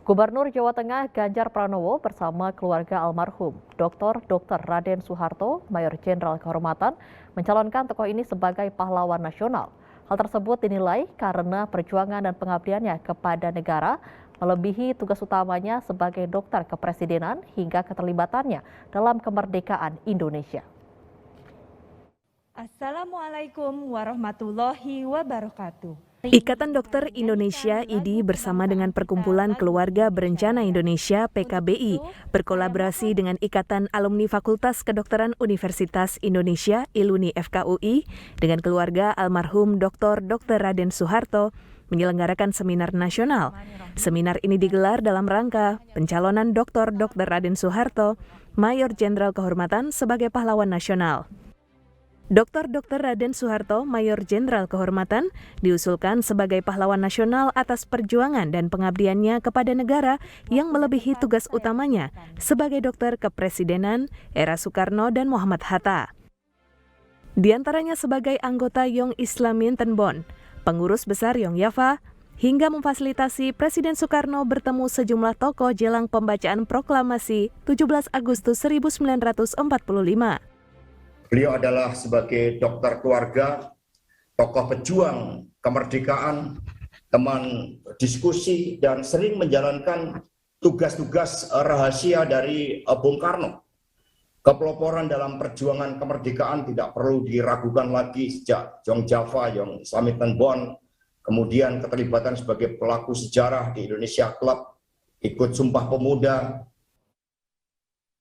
Gubernur Jawa Tengah Ganjar Pranowo bersama keluarga almarhum Dr. Raden Soeharto, Mayor Jenderal Kehormatan, mencalonkan tokoh ini sebagai pahlawan nasional. Hal tersebut dinilai karena perjuangan dan pengabdiannya kepada negara melebihi tugas utamanya sebagai dokter kepresidenan hingga keterlibatannya dalam kemerdekaan Indonesia. Assalamualaikum warahmatullahi wabarakatuh. Ikatan Dokter Indonesia (IDI) bersama dengan Perkumpulan Keluarga Berencana Indonesia (PKBI) berkolaborasi dengan Ikatan Alumni Fakultas Kedokteran Universitas Indonesia (ILUNI FKUI) dengan keluarga almarhum Dr. Raden Soeharto menyelenggarakan seminar nasional. Seminar ini digelar dalam rangka pencalonan Dr. Raden Soeharto, Mayor Jenderal Kehormatan sebagai pahlawan nasional. Dr. Raden Soeharto, Mayor Jenderal Kehormatan, diusulkan sebagai pahlawan nasional atas perjuangan dan pengabdiannya kepada negara yang melebihi tugas utamanya sebagai dokter kepresidenan era Soekarno dan Muhammad Hatta. Di antaranya sebagai anggota Young Islamin Tenbon, pengurus besar Young Yafa, hingga memfasilitasi Presiden Soekarno bertemu sejumlah tokoh jelang pembacaan proklamasi 17 Agustus 1945. Beliau adalah sebagai dokter keluarga, tokoh pejuang kemerdekaan, teman diskusi, dan sering menjalankan tugas-tugas rahasia dari Bung Karno. Kepeloporan dalam perjuangan kemerdekaan tidak perlu diragukan lagi sejak Young Java, Young Islamin Tenbon, kemudian keterlibatan sebagai pelaku sejarah di Indonesia Club, ikut Sumpah Pemuda.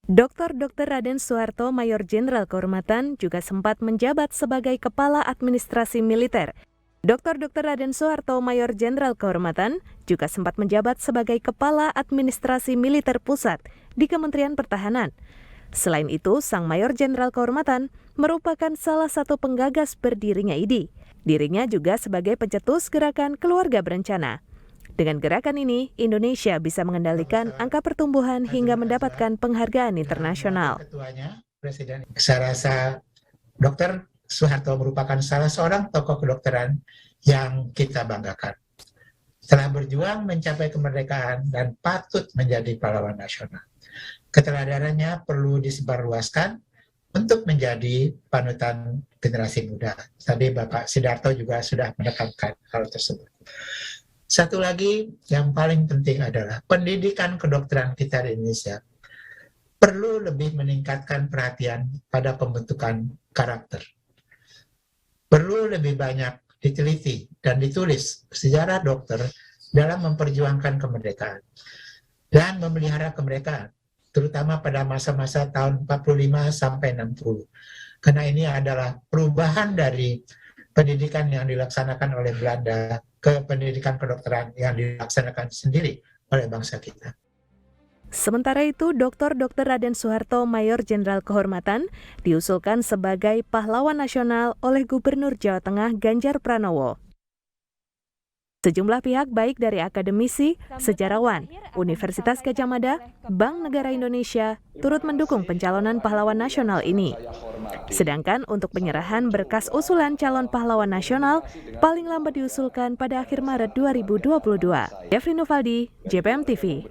Dr. Raden Soeharto, Mayor Jenderal Kehormatan, juga sempat menjabat sebagai Kepala Administrasi Militer. Dr. Raden Soeharto, Mayor Jenderal Kehormatan, juga sempat menjabat sebagai Kepala Administrasi Militer Pusat di Kementerian Pertahanan. Selain itu, Sang Mayor Jenderal Kehormatan merupakan salah satu penggagas berdirinya IDI. Dirinya juga sebagai pencetus gerakan Keluarga Berencana. Dengan gerakan ini, Indonesia bisa mengendalikan angka pertumbuhan hingga mendapatkan penghargaan internasional. Ketuanya, Presiden. Saya rasa Dr. Soeharto merupakan salah seorang tokoh kedokteran yang kita banggakan. Telah berjuang mencapai kemerdekaan dan patut menjadi pahlawan nasional. Keteladarannya perlu disebarluaskan untuk menjadi panutan generasi muda. Tadi Bapak Sidarto juga sudah menekankan hal tersebut. Satu lagi yang paling penting adalah pendidikan kedokteran kita di Indonesia perlu lebih meningkatkan perhatian pada pembentukan karakter. Perlu lebih banyak diteliti dan ditulis sejarah dokter dalam memperjuangkan kemerdekaan dan memelihara kemerdekaan, terutama pada masa-masa tahun 45 sampai 60. Karena ini adalah perubahan dari pendidikan yang dilaksanakan oleh Belanda ke pendidikan kedokteran yang dilaksanakan sendiri oleh bangsa kita. Sementara itu, Dr. Raden Soeharto, Mayor Jenderal Kehormatan, diusulkan sebagai pahlawan nasional oleh Gubernur Jawa Tengah Ganjar Pranowo. Sejumlah pihak baik dari akademisi, sejarawan, Universitas Gadjah Mada, Bank Negara Indonesia turut mendukung pencalonan pahlawan nasional ini. Sedangkan untuk penyerahan berkas usulan calon pahlawan nasional paling lambat diusulkan pada akhir Maret 2022. Jeffrey Novaldi, JPM TV.